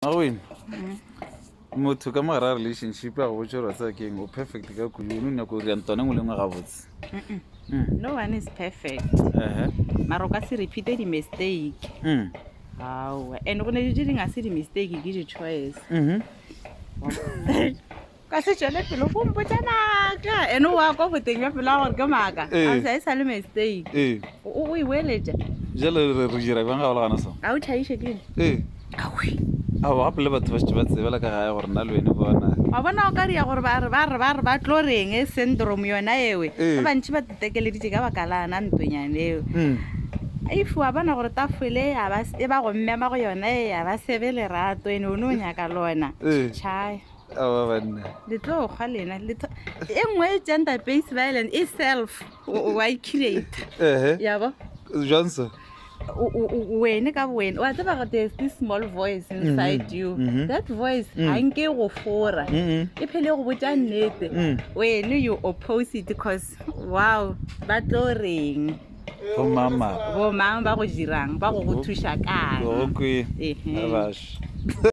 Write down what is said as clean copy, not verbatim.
wena motho ka mogara relationship a go botšerwa sa keng o perfect ka kudu o nyako ria ntone ngwe le ngwe gabotse no one is perfect mara o ka se repeate di-mistake aowa and go ne di di nga se di-mistake ke di-choice ka se tšwele pelo go mpotsa maaka and wa kwa boteng bja pelo a gore ke maaka a sa e sa le mistake o e weletša jale re dira bjang ga olegana so a o tšhaiše keng a gapele batho ba šetse ba tsebela ka gae gore nna le wene bona wa bona o ka ria gore ba tlo reng syndrome yona ewe ba bantši ba tetekeleditše ka baka lana ntonyane eo if wa bona gore tafole e ba go mmema go yona e a ba sebe lerato ene o ne o nyaka lona chai awa banna le tlo kgwa lena e nngwe gender based violence e self wa create ya ba johnson wena ka wena wa tseba gore there's this small voice inside you that voice ha nke go fora e phele go botsa nnete wena you oppose it because wow ba tlo reng bo mama ba go dirang ba go thuša kae okay